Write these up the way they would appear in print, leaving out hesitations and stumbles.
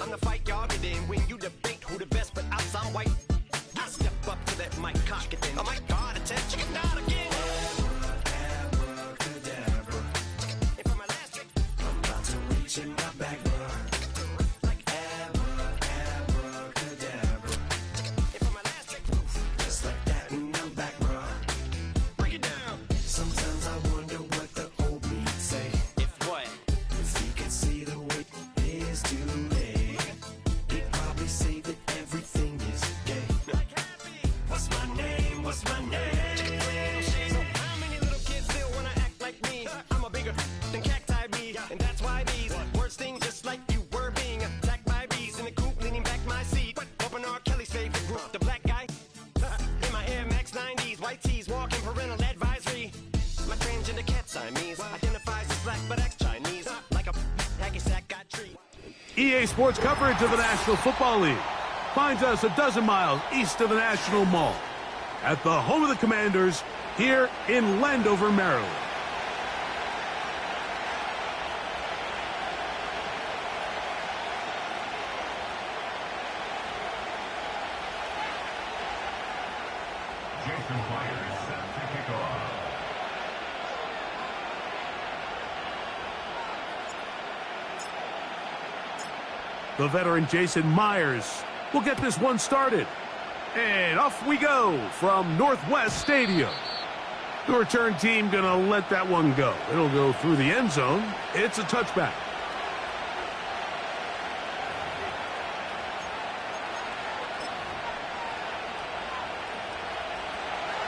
I'm the fight y'all get in when you debate who the best, but I'm white. I step up to that mic, cock it then. Oh my God, attention, chicken out again. Abracadabra. And for my last trick, I'm about to reach in my back, bro. Like abracadabra. And for my last trick, just like that, and I'm back, bro. Break it down. Sometimes I wonder what the old me say. If what? If he could see the way it is today, he'd probably say that everything is gay. What's my name? What's my name? So how many little kids still wanna act like me? I'm a bigger than cacti bee, and that's why these words sting just like you were being attacked by bees in the coop, leaning back my seat. Open R. Kelly's favorite group, the black guy. In my Air Max 90s, white tees, walking parental advisory. My transgender cat Siamese identifies as black but acts Chinese, like a hacky sack got tree. EA Sports coverage of the National Football League finds us a dozen miles east of the National Mall at the home of the Commanders here in Landover, Maryland. Jason Myers set to kick off. The veteran Jason Myers will get this one started. And off we go from Northwest Stadium. The return team gonna let that one go. It'll go through the end zone. It's a touchback.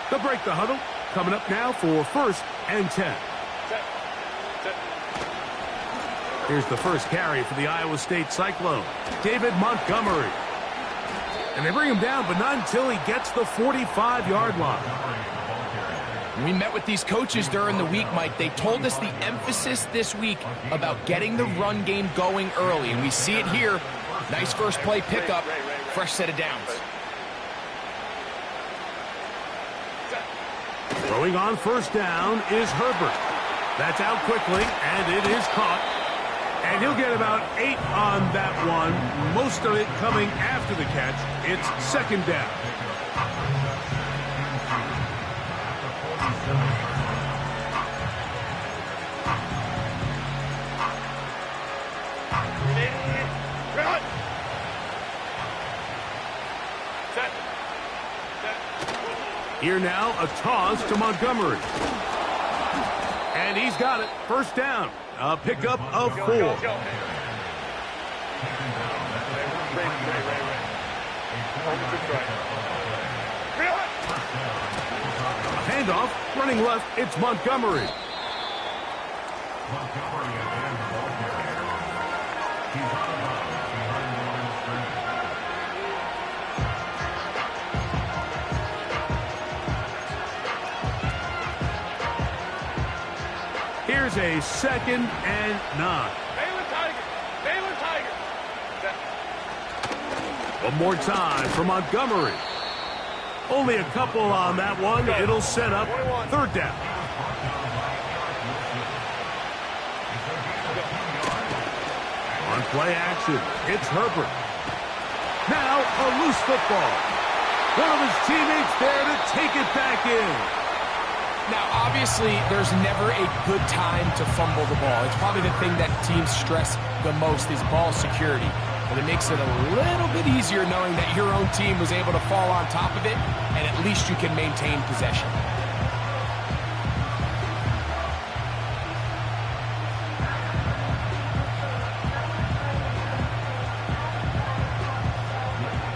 They'll break the huddle. Coming up now for 1st and 10. Here's the first carry for the Iowa State Cyclone, David Montgomery. And they bring him down, but not until he gets the 45-yard line. We met with these coaches during the week, Mike. They told us the emphasis this week about getting the run game going early, and we see it here. Nice first play pickup, fresh set of downs. Throwing on 1st down is Herbert. That's out quickly, and it is caught. And he'll get about 8 on that one, most of it coming after the catch. It's 2nd down. Here now, a toss to Montgomery. And he's got it. 1st down. A pickup of 4. A handoff. Running left, it's Montgomery. Here's a 2nd and 9. Baylor Tiger. One more time for Montgomery. Only a couple on that one. It'll set up 3rd down. On play action, it's Herbert. Now a loose football. One of his teammates there to take it back in. Now, obviously, there's never a good time to fumble the ball. It's probably the thing that teams stress the most is ball security. But it makes it a little bit easier knowing that your own team was able to fall on top of it, and at least you can maintain possession.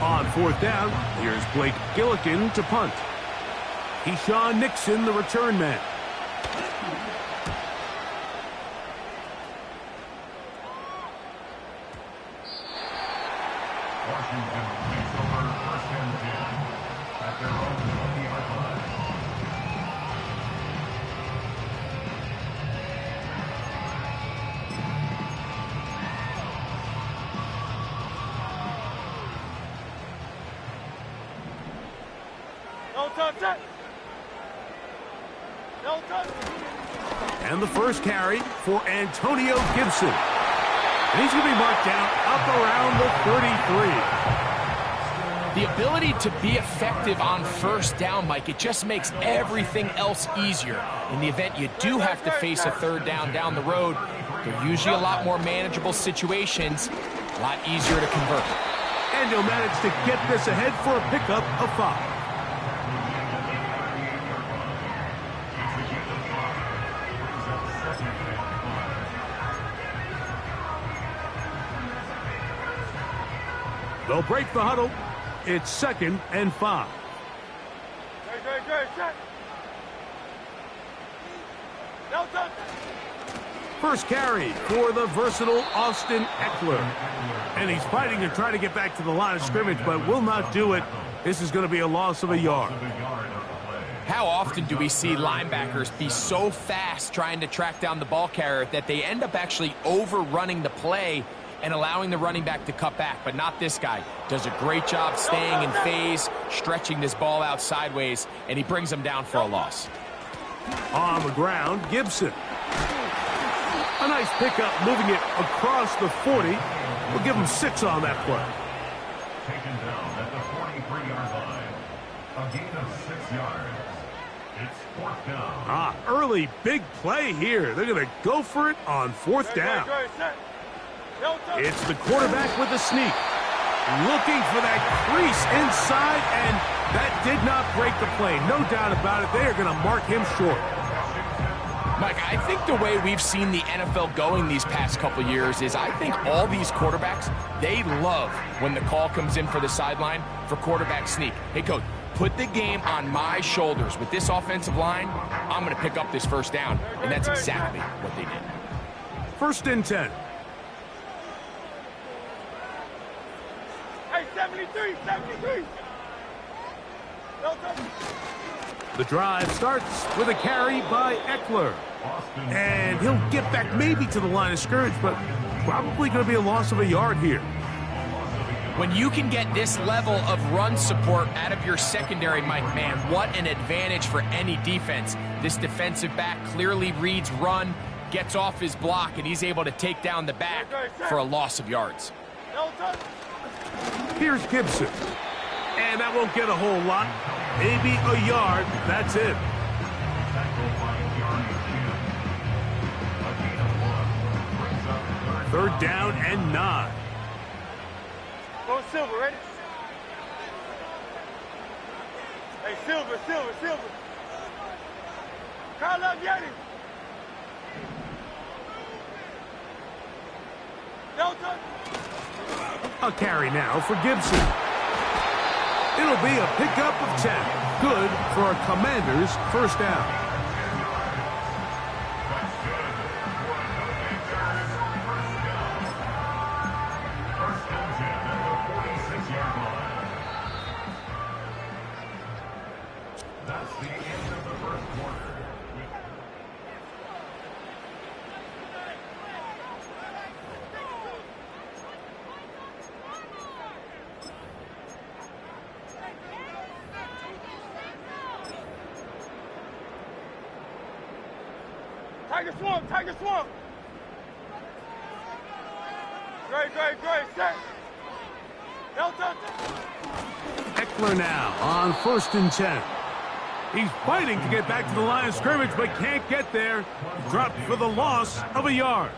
On 4th down, here's Blake Gillikin to punt. Keyshawn Nixon, the return man. Washington takes over 1st and 10 at their own 20-yard line. No touch. And the first carry for Antonio Gibson. And he's going to be marked down up around the 33. The ability to be effective on first down, Mike, it just makes everything else easier. In the event you do have to face a third down the road, they're usually a lot more manageable situations, a lot easier to convert. And he'll manage to get this ahead for a pickup of 5. They'll break the huddle. It's 2nd and 5. First carry for the versatile Austin Ekeler. And he's fighting to try to get back to the line of scrimmage, but will not do it. This is going to be a loss of a yard. How often do we see linebackers be so fast trying to track down the ball carrier that they end up actually overrunning the play and allowing the running back to cut back? But not this guy. Does a great job staying in phase, stretching this ball out sideways, and he brings him down for a loss. On the ground, Gibson. A nice pickup, moving it across the 40. We'll give him 6 on that play. Taken down at the 43-yard line. A gain of 6 yards. It's 4th down. Early big play here. They're going to go for it on 4th down. It's the quarterback with the sneak. Looking for that crease inside, and that did not break the play. No doubt about it. They are going to mark him short. Mike, I think the way we've seen the NFL going these past couple years is I think all these quarterbacks, they love when the call comes in for the sideline for quarterback sneak. Hey, coach, put the game on my shoulders. With this offensive line, I'm going to pick up this first down, and that's exactly what they did. 1st and 10. Hey, 73, 73. The drive starts with a carry by Ekeler. And he'll get back maybe to the line of scrimmage, but probably going to be a loss of a yard here. When you can get this level of run support out of your secondary, Mike, man, what an advantage for any defense. This defensive back clearly reads run, gets off his block, and he's able to take down the back for a loss of yards. Here's Gibson. And that won't get a whole lot. Maybe a yard. That's it. Third down and 9. Go Silver, ready? Hey, Silver, Silver, Silver. Carl up, Yeti. No touch. A carry now for Gibson. It'll be a pickup of 10. Good for a Commanders first down. That's the end of the first quarter. Tiger Swamp, Tiger Swamp. Great, set. No touch. Ekeler now on 1st and 10. He's fighting to get back to the line of scrimmage, but can't get there. Dropped for the loss of a yard.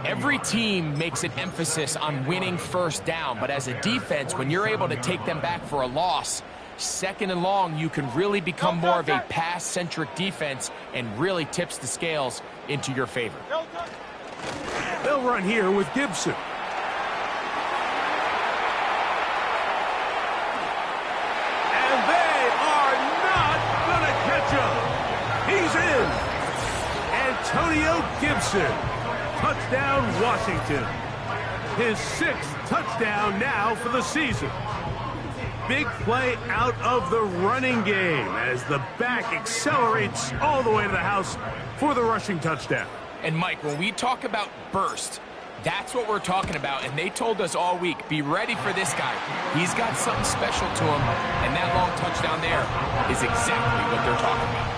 Every team makes an emphasis on winning first down, but as a defense, when you're able to take them back for a loss, 2nd and long, you can really become more of a pass-centric defense and really tips the scales into your favor. They'll run here with Gibson. And they are not going to catch him. He's in. Antonio Gibson. Touchdown, Washington. His 6th touchdown now for the season. Big play out of the running game as the back accelerates all the way to the house for the rushing touchdown. And Mike, when we talk about burst, that's what we're talking about. And they told us all week, be ready for this guy. He's got something special to him. And that long touchdown there is exactly what they're talking about.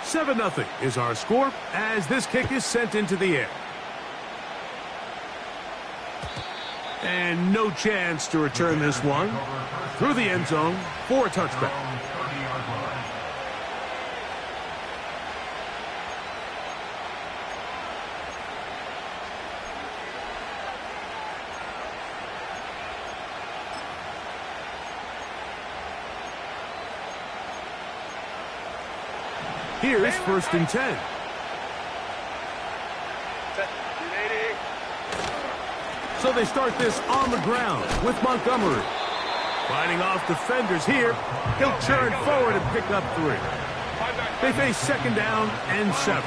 7-0 is our score as this kick is sent into the air. And no chance to return this one through the end zone for a touchback. Here's 1st and 10. So they start this on the ground with Montgomery. Fighting off defenders here. He'll turn forward and pick up 3. They face 2nd down and 7.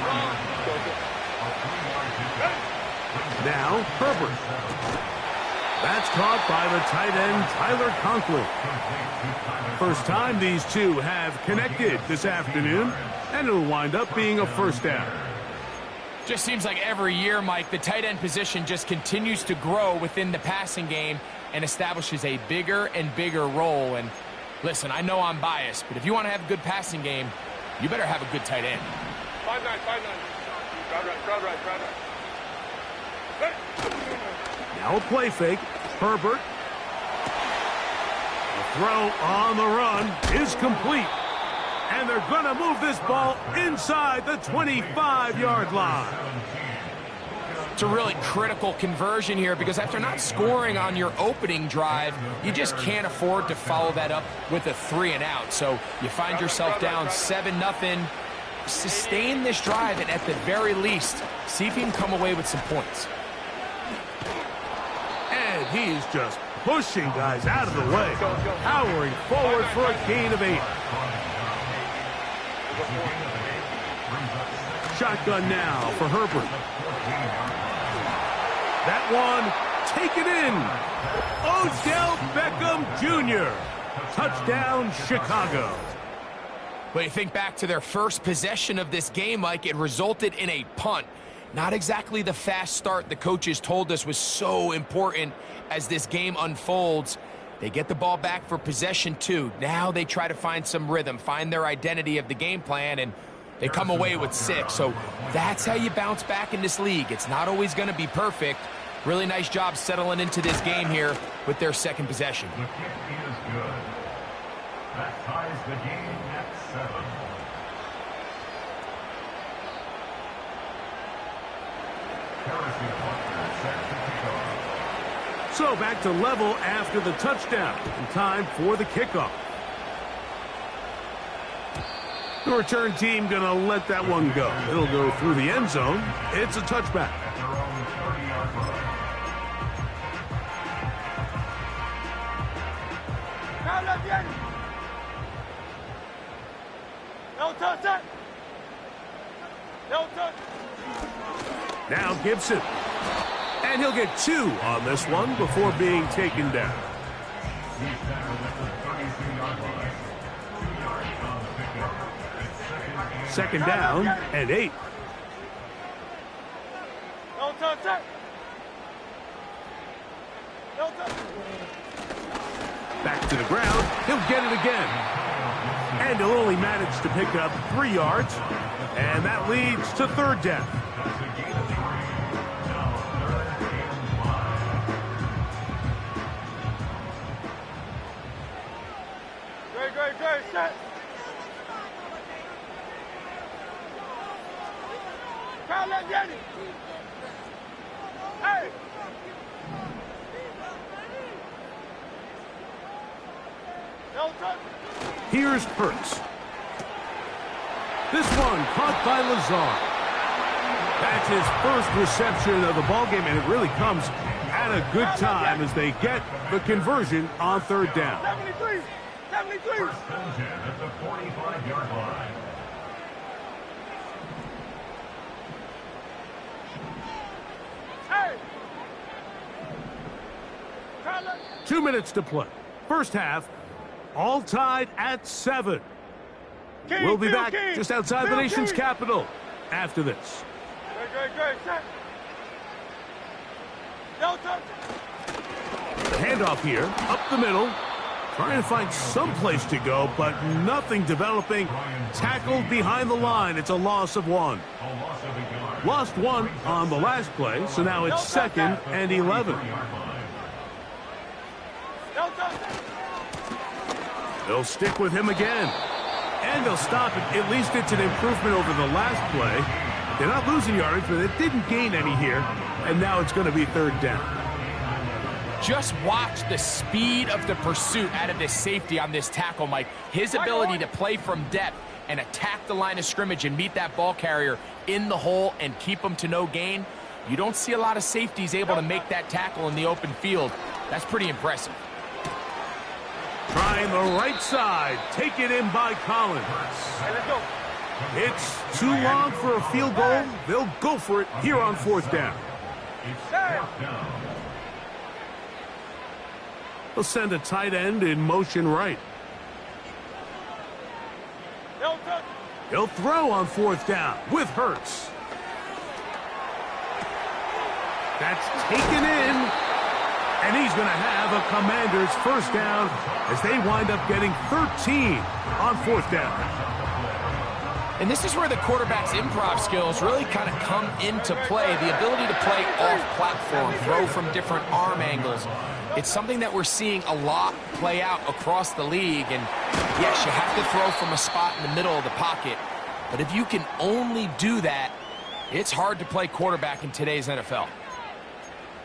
Now Herbert. That's caught by the tight end Tyler Conklin. First time these two have connected this afternoon, and it'll wind up being a 1st down. Just seems like every year, Mike, the tight end position just continues to grow within the passing game and establishes a bigger and bigger role. And listen, I know I'm biased, but if you want to have a good passing game, you better have a good tight end. 5-9, 5-9. Crowd right. Now a play fake. Herbert. The throw on the run is complete. And they're going to move this ball inside the 25-yard line. It's a really critical conversion here because after not scoring on your opening drive, you just can't afford to follow that up with a 3 and out. So you find yourself down 7-0. Sustain this drive and at the very least, see if you can come away with some points. And he's just pushing guys out of the way, powering forward for a gain of 8. Shotgun now for Herbert. That one taken in. Odell Beckham Jr. Touchdown, Chicago. But you think back to their first possession of this game, Mike, it resulted in a punt. Not exactly the fast start the coaches told us was so important as this game unfolds. They get the ball back for possession 2. Now they try to find some rhythm, find their identity of the game plan, and they come away with 6. So that's how you bounce back in this league. It's not always going to be perfect. Really nice job settling into this game here with their 2nd possession. The kick is good. That ties the game at 7. Harrison Butker set to kick off. So back to level after the touchdown. And time for the kickoff. The return team going to let that one go. It'll go through the end zone. It's a touchback. At their own 30-yard line. Crowd left, Yanni. No touch that. No touch. Now Gibson. And he'll get 2 on this one before being taken down. He's tackled at the 32-yard line. 2 yards on the pickup. It's 2nd and 2nd down and 8. No touch that. No touch. Back to the ground. He'll get it again. And he'll only manage to pick up 3 yards. And that leads to 3rd down. Great, set. Crowd left, Yanni. Hey. No touch. Here's Hurts. This one caught by Lazard. That's his first reception of the ballgame, and it really comes at a good time as they get the conversion on 3rd down. 73. 73. 1st and 10 at the 45-yard line. Hey. Crowd left. 2 minutes to play. First half, all tied at 7. King, We'll be Phil back King. just outside the Phil nation's King. capital after this. Great, set. No touch. The handoff here, up the middle. Trying to find some place to go, but nothing developing. Tackled behind the line. It's a loss of 1. Lost 1 on the last play, so now it's 2nd and 11. They'll stick with him again. And they'll stop it. At least it's an improvement over the last play. They're not losing yardage, but they didn't gain any here. And now it's going to be 3rd down. Just watch the speed of the pursuit out of this safety on this tackle, Mike. His ability to play from depth and attack the line of scrimmage and meet that ball carrier in the hole and keep him to no gain. You don't see a lot of safeties able to make that tackle in the open field. That's pretty impressive. Trying the right side. Take it in by Collins. It's too long for a field goal. They'll go for it here on 4th down. They'll send a tight end in motion right. He'll throw on 4th down with Hurts. That's taken in. And he's going to have a Commanders 1st down as they wind up getting 13 on 4th down. And this is where the quarterback's improv skills really kind of come into play. The ability to play off-platform, throw from different arm angles. It's something that we're seeing a lot play out across the league. And yes, you have to throw from a spot in the middle of the pocket. But if you can only do that, it's hard to play quarterback in today's NFL.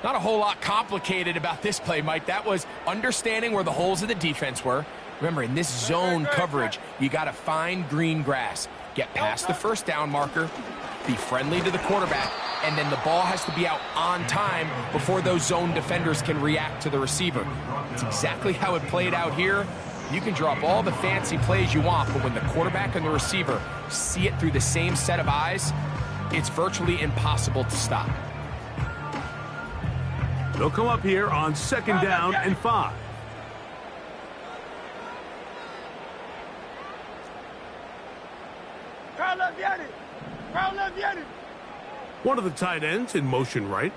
Not a whole lot complicated about this play, Mike. That was understanding where the holes of the defense were. Remember, in this zone coverage, you got to find green grass. Get past the 1st down marker, be friendly to the quarterback, and then the ball has to be out on time before those zone defenders can react to the receiver. It's exactly how it played out here. You can drop all the fancy plays you want, but when the quarterback and the receiver see it through the same set of eyes, it's virtually impossible to stop. They'll come up here on 2nd down and 5. One of the tight ends in motion right.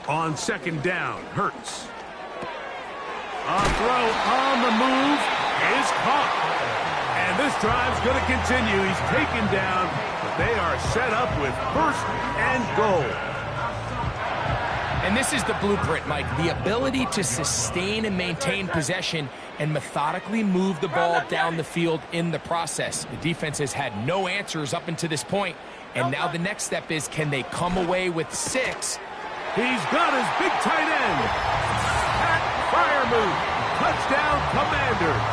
On 2nd down, Hurts. A throw on the move is caught. And this drive's going to continue. He's taken down, but they are set up with 1st and goal. And this is the blueprint, Mike. The ability to sustain and maintain possession and methodically move the ball down the field in the process. The defense has had no answers up until this point, and now the next step is, can they come away with 6? He's got his big tight end. Pat Freiermuth. Touchdown, Commanders.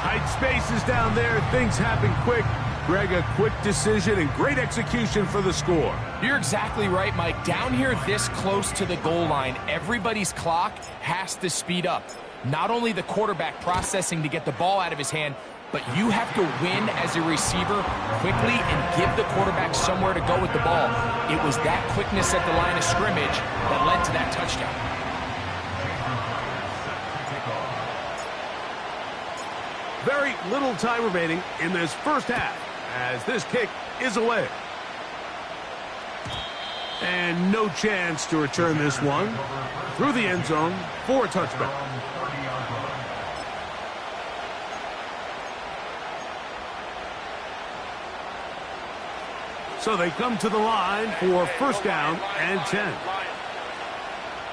Tight spaces down there. Things happen quick. Greg, a quick decision and great execution for the score. You're exactly right, Mike. Down here this close to the goal line, everybody's clock has to speed up. Not only the quarterback processing to get the ball out of his hand, but you have to win as a receiver quickly and give the quarterback somewhere to go with the ball. It was that quickness at the line of scrimmage that led to that touchdown. Very little time remaining in this 1st half as this kick is away. And no chance to return this one through the end zone for a touchback. So they come to the line for 1st down and 10.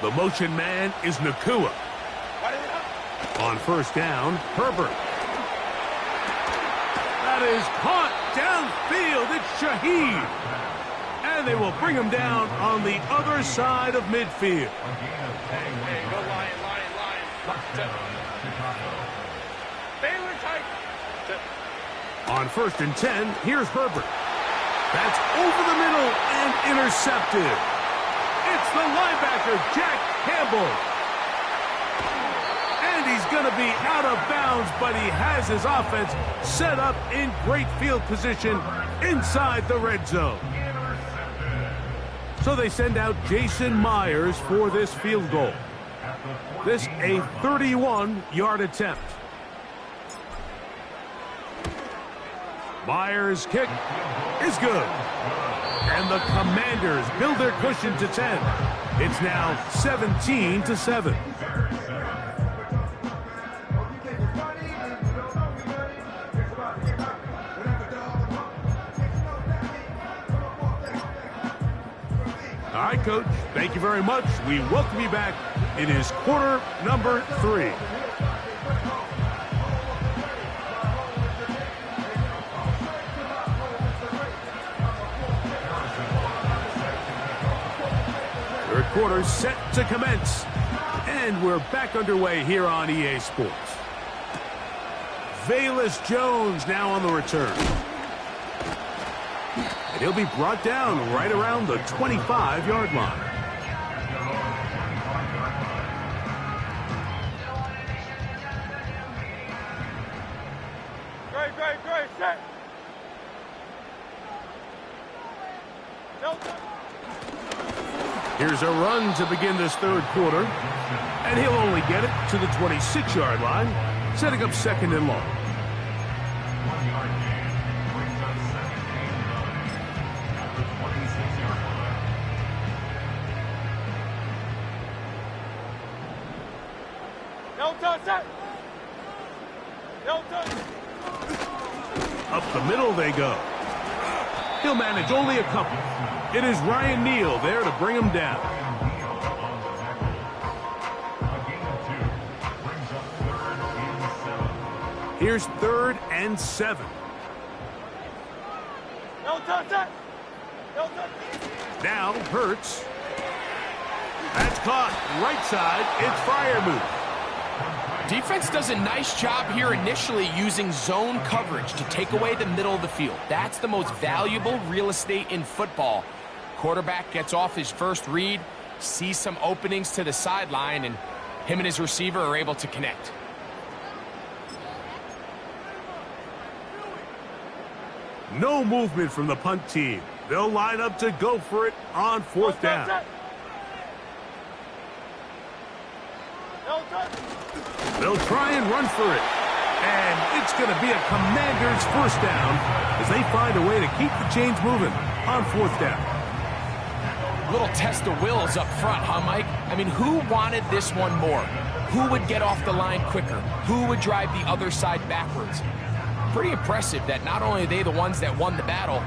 The motion man is Nacua. On 1st down, Herbert. That is caught downfield. It's Shaheed. And they will bring him down on the other side of midfield. On 1st and 10, here's Herbert. That's over the middle and intercepted. It's the linebacker, Jack Campbell. And he's going to be out of bounds, but he has his offense set up in great field position inside the red zone. So they send out Jason Myers for this field goal. This a 31-yard attempt. Myers' kick is good. And the Commanders build their cushion to 10. It's now 17-7. All right, Coach, thank you very much. We welcome you back. It is quarter number 3. Third quarter set to commence. And we're back underway here on EA Sports. Velus Jones now on the return. And he'll be brought down right around the 25-yard line. Great, set. Delta. Here's a run to begin this third quarter. And he'll only get it to the 26-yard line, setting up second and long. 1 yard gain brings up second and 9 at the 26-yard line. Delta, set. Delta. Up the middle they go. He'll manage only a couple. It is Ryan Neal there to bring him down. Here's 3rd and 7. Delta, set. Delta. Now Hurts. That's caught. Right side. It's Freiermuth. Defense does a nice job here initially using zone coverage to take away the middle of the field. That's the most valuable real estate in football. Quarterback gets off his first read, sees some openings to the sideline, and him and his receiver are able to connect. No movement from the punt team. They'll line up to go for it on 4th down. Delta. They'll try and run for it. And it's going to be a Commander's first down as they find a way to keep the chains moving on 4th down. Little test of wills up front, huh, Mike? I mean, who wanted this one more? Who would get off the line quicker? Who would drive the other side backwards? Pretty impressive that not only are they the ones that won the battle,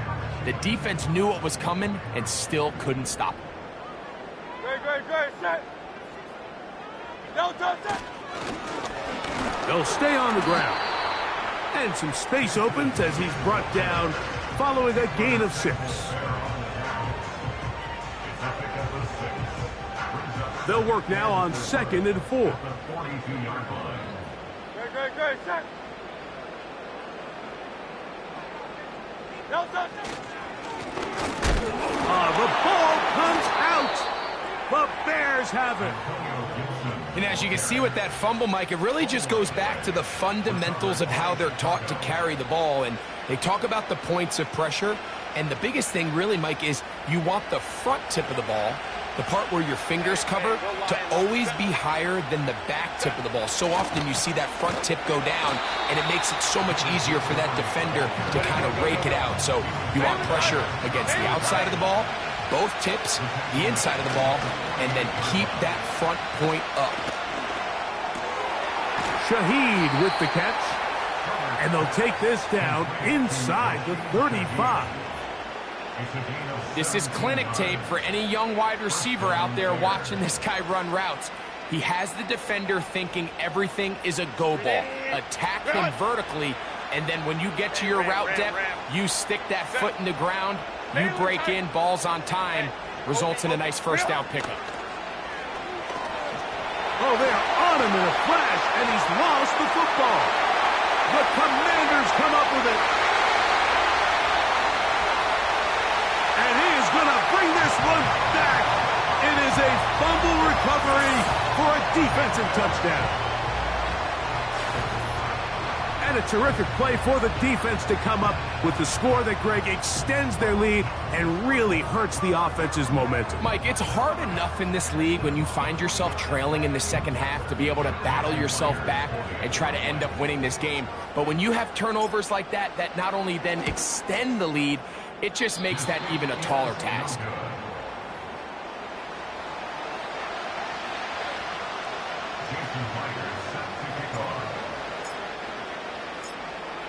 the defense knew what was coming and still couldn't stop it. Great, set. Delta, set. They'll stay on the ground. And some space opens as he's brought down following a gain of 6. They'll work now on 2nd and 4. Great, set. Delta. The ball comes out. The Bears have it. And as you can see with that fumble, Mike, it really just goes back to the fundamentals of how they're taught to carry the ball. And they talk about the points of pressure. And the biggest thing really, Mike, is you want the front tip of the ball, the part where your fingers cover, to always be higher than the back tip of the ball. So often you see that front tip go down, and it makes it so much easier for that defender to kind of rake it out. So you want pressure against the outside of the ball, both tips, the inside of the ball, and then keep that front point up. Shaheed with the catch. And they'll take this down inside the 35. This is clinic tape for any young wide receiver out there watching this guy run routes. He has the defender thinking everything is a go ball. Attack him vertically, and then when you get to your route depth, you stick that foot in the ground, you break in, balls on time, results in a nice first down pickup. Oh, they are on him in a flash, and he's lost the football. The Commanders come up with it. And he is going to bring this one back. It is a fumble recovery for a defensive touchdown. And a terrific play for the defense to come up with the score that, Greg, extends their lead and really hurts the offense's momentum. Mike, it's hard enough in this league when you find yourself trailing in the second half to be able to battle yourself back and try to end up winning this game. But when you have turnovers like that, that not only then extend the lead, It just makes that even a taller task.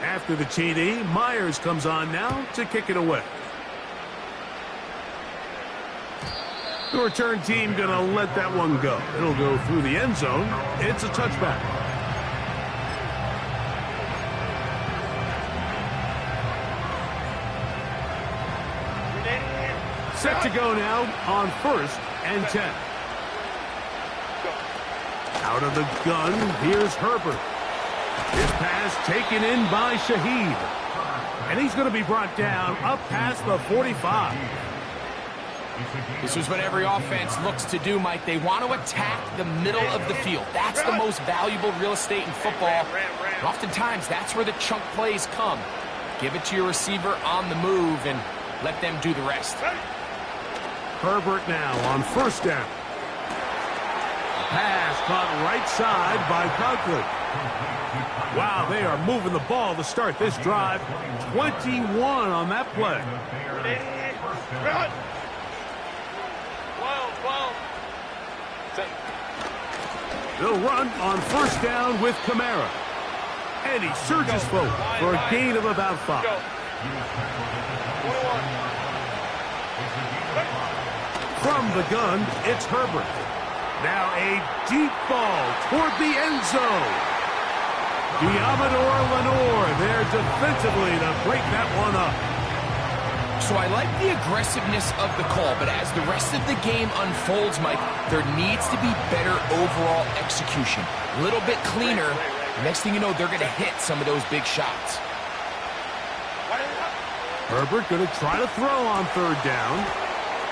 After the TD, Myers comes on now to kick it away. The return team going to let that one go. It'll go through the end zone. It's a touchback. Set to go now on 1st and 10. Out of the gun, here's Herbert. His pass taken in by Shaheed. And he's going to be brought down up past the 45. This is what every offense looks to do, Mike. They want to attack the middle of the field. That's the most valuable real estate in football. And oftentimes, that's where the chunk plays come. Give it to your receiver on the move and let them do the rest. Herbert now on 1st down. Pass caught right side by Conklin. Wow, they are moving the ball to start this drive. 21 on that play. They'll run on 1st down with Kamara. And he surges forward for a gain of about 5. From the gun, it's Herbert. Now a deep ball toward the end zone. Diamador Lenore there defensively to break that one up. So I like the aggressiveness of the call, but as the rest of the game unfolds, Mike, there needs to be better overall execution. A little bit cleaner. Next thing you know, they're going to hit some of those big shots. Herbert going to try to throw on 3rd down.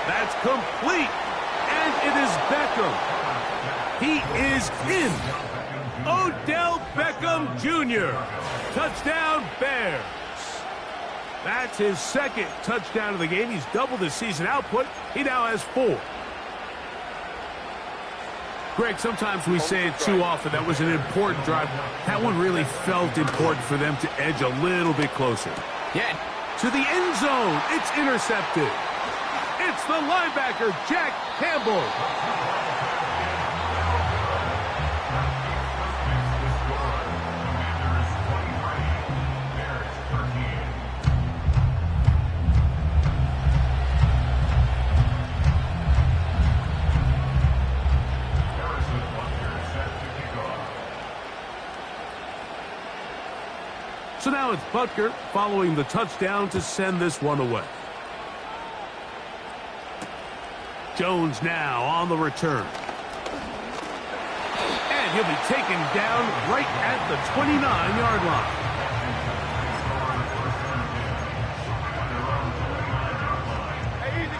That's complete. And it is Beckham. He is in. Odell Beckham Jr. Touchdown, Bears. That's his 2nd touchdown of the game. He's doubled his season output. He now has 4. Greg, sometimes we say it too often. That was an important drive. That one really felt important for them to edge a little bit closer. Yeah. To the end zone. It's intercepted. It's the linebacker, Jack Campbell. So now it's Butker following the touchdown to send this one away. Jones now on the return. And he'll be taken down right at the 29-yard line. Hey, easy,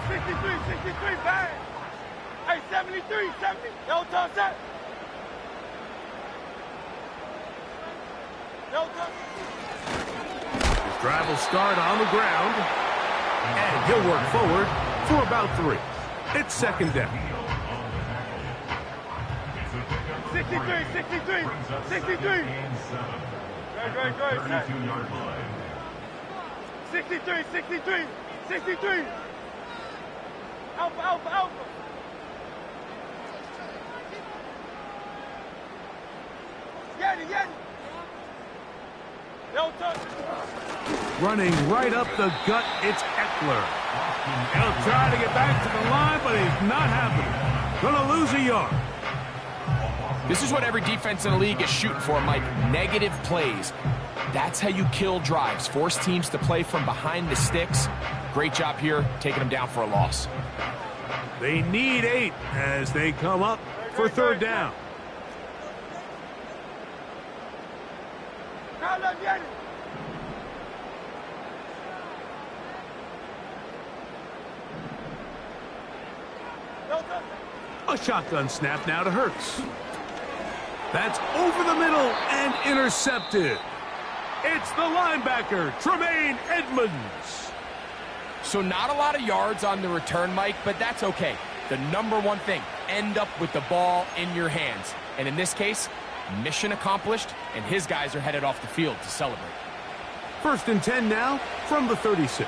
63, bang. Hey, 73, 70. No touch that. No touch. His drive will start on the ground. And he'll work forward for about 3. It's 2nd down. 63, 63, 63. Great, 63, 63, 63. Alpha, alpha, alpha. Yeti, Yeti. No touch. Running right up the gut, it's Eckler. He'll try to get back to the line, but he's not happening. Gonna lose a yard. This is what every defense in the league is shooting for, Mike. Negative plays. That's how you kill drives. Force teams to play from behind the sticks. Great job here, taking them down for a loss. They need 8 as they come up for 3rd down. A shotgun snap now to Hurts. That's over the middle and intercepted. It's the linebacker, Tremaine Edmonds. So not a lot of yards on the return, Mike, but that's okay. The number one thing, end up with the ball in your hands. And in this case, mission accomplished, and his guys are headed off the field to celebrate. 1st and 10 now from the 36.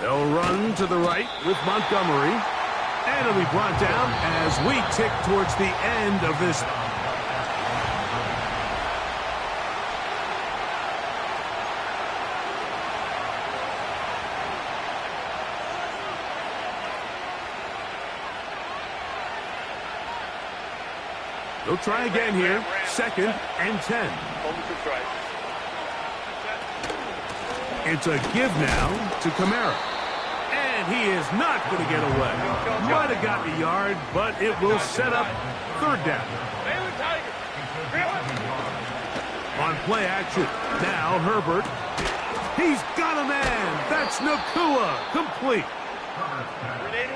They'll run to the right with Montgomery. And it'll be brought down as we tick towards the end of this. They'll try again here. 2nd and 10. It's a give now to Kamara. And he is not going to get away. Might have gotten a yard, but it will set up 3rd down. On play action. Now Herbert. He's got a man. That's Nacua. Complete.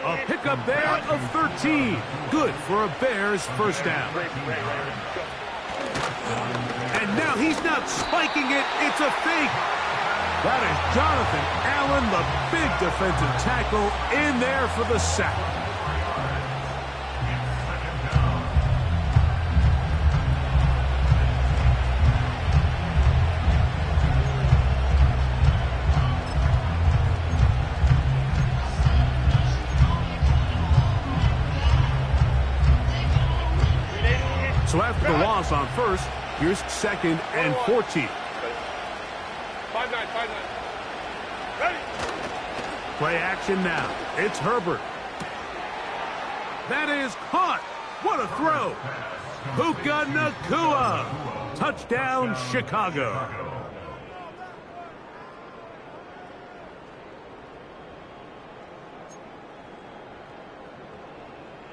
A pickup there of 13. Good for a Bears 1st down. And now he's not spiking it. It's a fake. That is Jonathan Allen, the big defensive tackle, in there for the sack. So after the loss on 1st, here's 2nd and 14. 5-9. Ready. Play action now. It's Herbert. That is caught. What a throw. Puka Nacua. Touchdown, Chicago.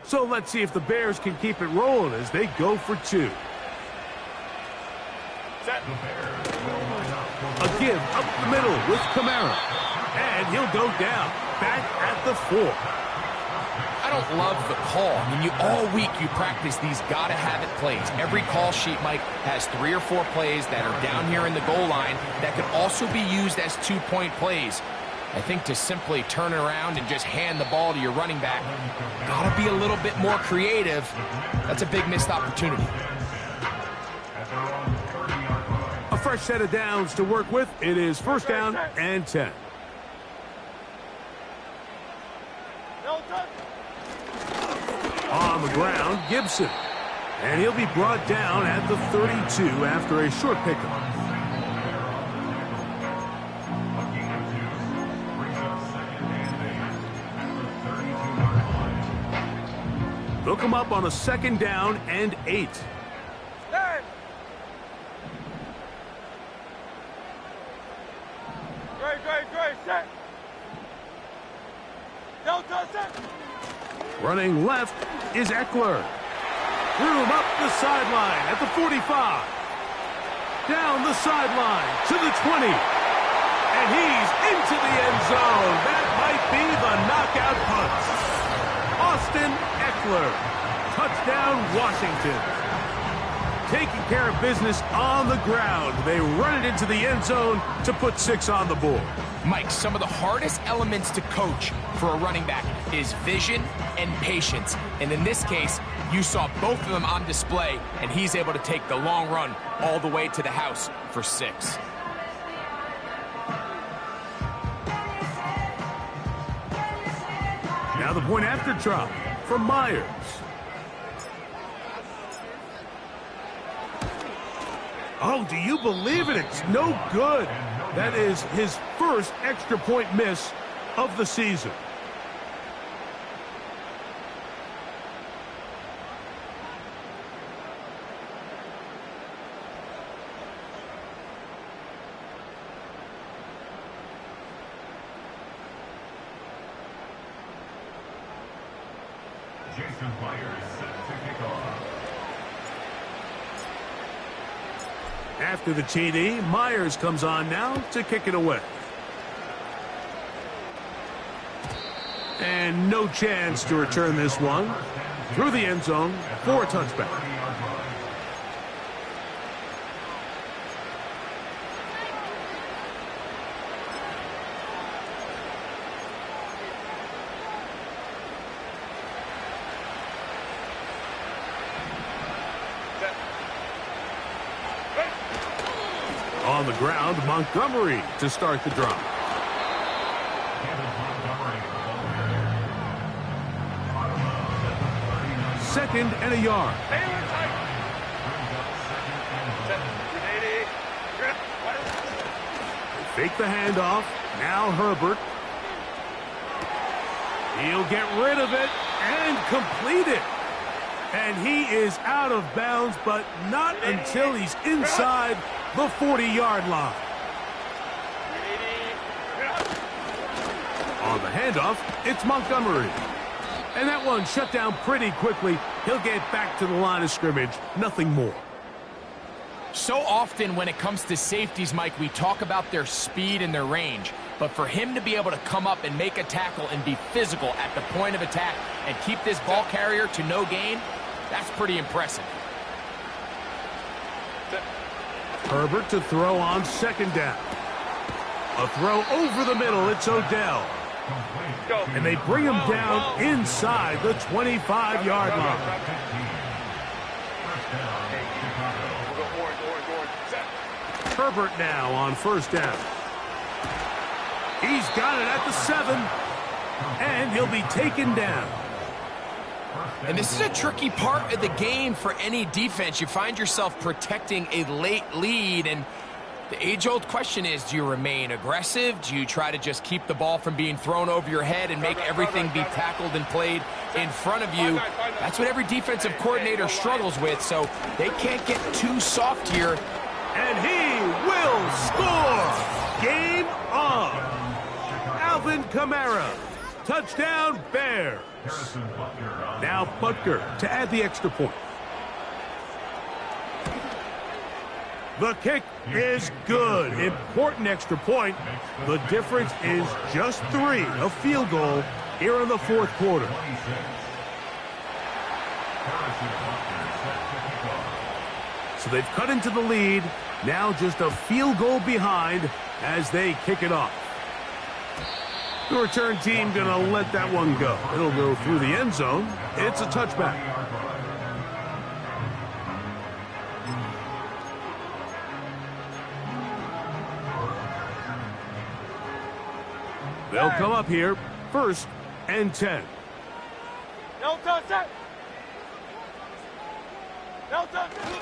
So let's see if the Bears can keep it rolling as they go for 2. Set. A give up the middle with Kamara. And he'll go down. Back at the 4. I don't love the call. I mean, all week you practice these gotta-have-it plays. Every call sheet, Mike, has 3 or 4 plays that are down here in the goal line that could also be used as 2-point plays. I think to simply turn around and just hand the ball to your running back, gotta be a little bit more creative. That's a big missed opportunity. A fresh set of downs to work with. It is 1st down and 10. On the ground, Gibson. And he'll be brought down at the 32 after a short pickup. They'll come up on a 2nd down and 8. Stand. Great. Set. Delta, set. Running left is Eckler. Threw him up the sideline at the 45. Down the sideline to the 20. And he's into the end zone. That might be the knockout punch. Austin Eckler. Touchdown, Washington. Taking care of business on the ground. They run it into the end zone to put 6 on the board. Mike, some of the hardest elements to coach for a running back is vision and patience. And in this case, you saw both of them on display, and he's able to take the long run all the way to the house for 6. Now the point after drop from Myers. Oh, do you believe it? It's no good. That is his first extra point miss of the season. Jason Myers set to kick off. After the TD, Myers comes on now to kick it away. And no chance to return this one. Through the end zone for a touchback. On the ground, Montgomery to start the drive. 2nd and a yard. They fake the handoff. Now Herbert. He'll get rid of it and complete it. And he is out of bounds, but not until he's inside the 40-yard line. On the handoff, it's Montgomery. And that one shut down pretty quickly. He'll get back to the line of scrimmage. Nothing more. So often when it comes to safeties, Mike, we talk about their speed and their range. But for him to be able to come up and make a tackle and be physical at the point of attack and keep this ball carrier to no gain, that's pretty impressive. Herbert to throw on 2nd down. A throw over the middle. It's Odell. And they bring him down inside the 25-yard line. Herbert now on 1st down. He's got it at the 7. And he'll be taken down. And this is a tricky part of the game for any defense. You find yourself protecting a late lead, and the age-old question is, do you remain aggressive? Do you try to just keep the ball from being thrown over your head and make everything be tackled and played in front of you? That's what every defensive coordinator struggles with, so they can't get too soft here. And he will score! Game on! Alvin Kamara. Touchdown, Bears. Now Butker to add the extra point. The kick is good. Important extra point. The difference is just 3. A field goal here in the 4th quarter. So they've cut into the lead. Now just a field goal behind as they kick it off. The return team going to let that one go. It'll go through the end zone. It's a touchback. They'll come up here, 1st and 10. No touchdown. No touchdown.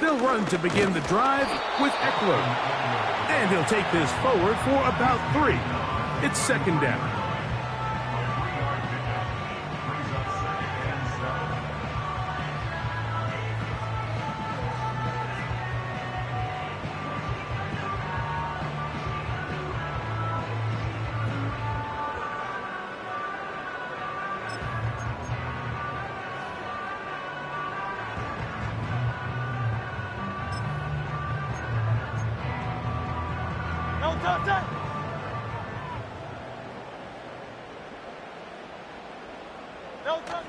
They'll run to begin the drive with Eckler. And he'll take this forward for about 3. It's 2nd down. No touchdown. No touchdown.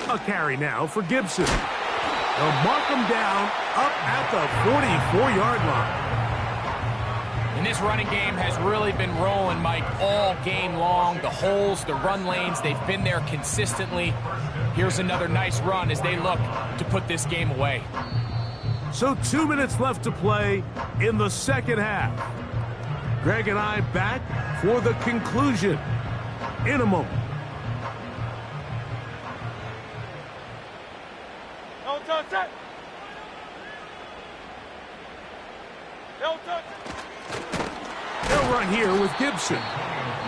A carry now for Gibson. They'll mark him down up at the 44-yard line. And this running game has really been rolling, Mike, all game long. The holes, the run lanes, they've been there consistently. Here's another nice run as they look to put this game away. So 2 minutes left to play in the 2nd half. Greg and I back for the conclusion in a moment. No touchdown. No touchdown. They'll run here with Gibson.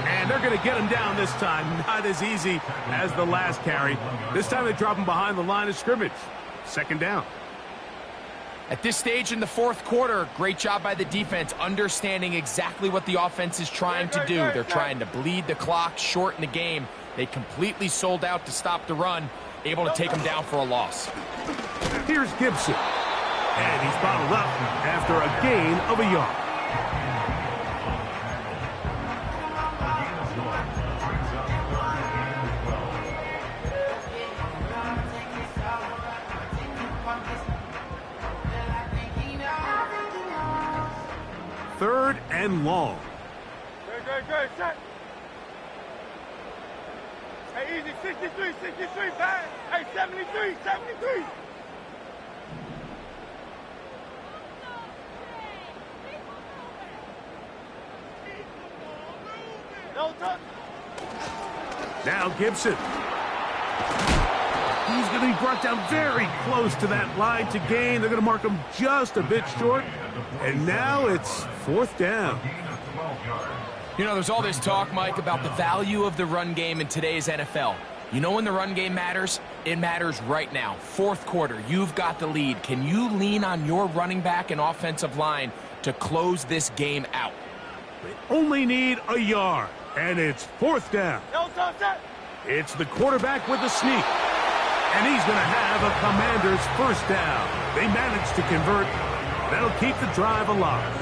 And they're going to get him down this time. Not as easy as the last carry. This time they drop him behind the line of scrimmage. 2nd down. At this stage in the 4th quarter, great job by the defense, understanding exactly what the offense is trying to do. They're trying to bleed the clock, shorten the game. They completely sold out to stop the run, able to take them down for a loss. Here's Gibson. And he's bottled up after a gain of a yard. Third and long. Good, set. Hey, easy, 63, bang. Hey, 73. No touch. Now Gibson. be brought down very close to that line to gain. They're going to mark him just a bit short. And now it's 4th down. You know, there's all this talk, Mike, about the value of the run game in today's NFL. You know when the run game matters? It matters right now. 4th quarter, you've got the lead. Can you lean on your running back and offensive line to close this game out? They only need a yard, and it's 4th down. It's the quarterback with the sneak, and he's going to have a Commander's 1st down. They managed to convert. That'll keep the drive alive.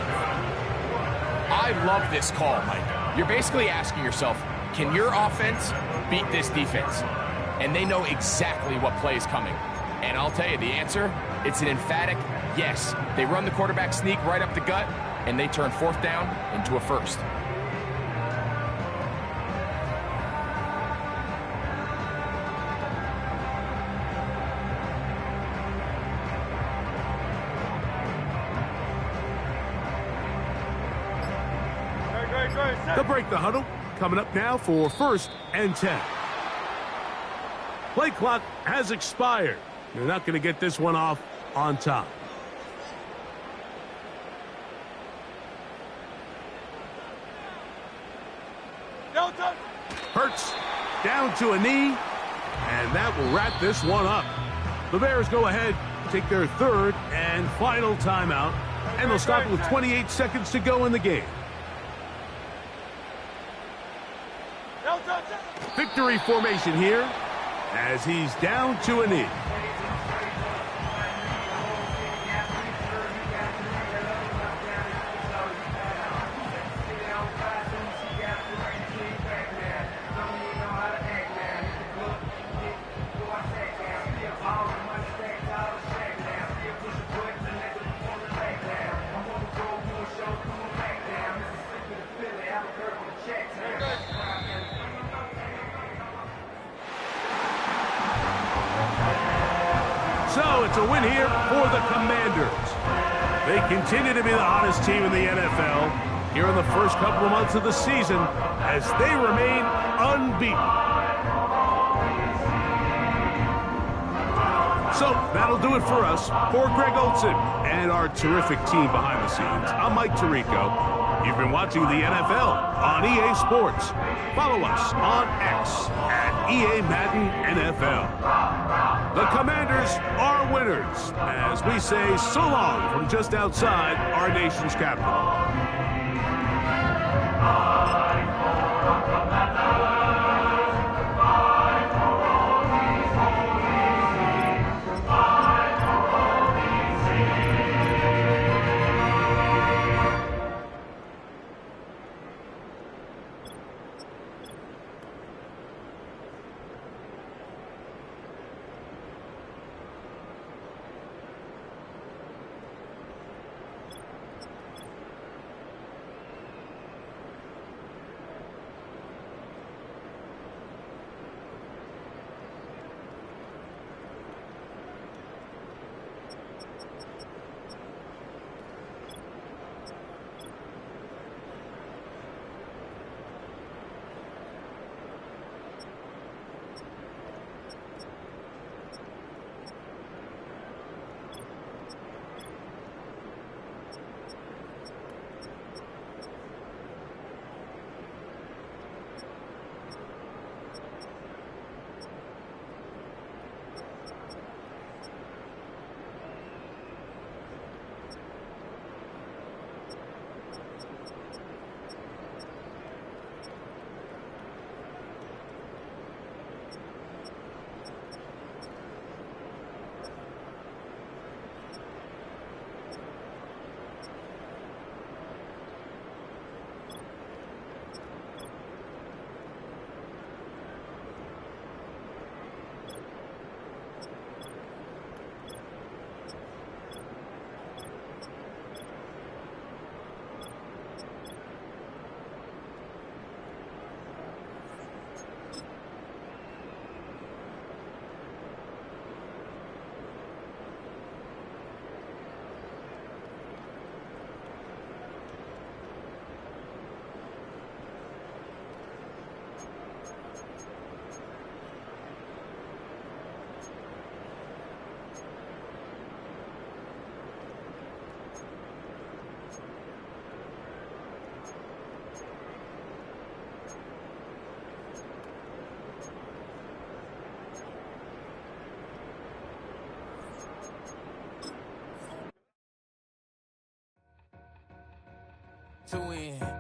I love this call, Mike. You're basically asking yourself, can your offense beat this defense? And they know exactly what play is coming. And I'll tell you the answer, it's an emphatic yes. They run the quarterback sneak right up the gut, and they turn 4th down into a 1st. They'll break the huddle. Coming up now for 1st and 10. Play clock has expired. They're not going to get this one off on time. Hurts down to a knee, and that will wrap this one up. The Bears go ahead, take their 3rd and final timeout, and they'll stop with 28 seconds to go in the game. Victory formation here as he's down to a knee. So it's a win here for the Commanders. They continue to be the hottest team in the NFL here in the first couple of months of the season as they remain unbeaten. So that'll do it for us. For Greg Olsen and our terrific team behind the scenes, I'm Mike Tirico. You've been watching the NFL on EA Sports. Follow us on X at EA Madden NFL. The Commanders are winners as we say so long from just outside our nation's capital. to win.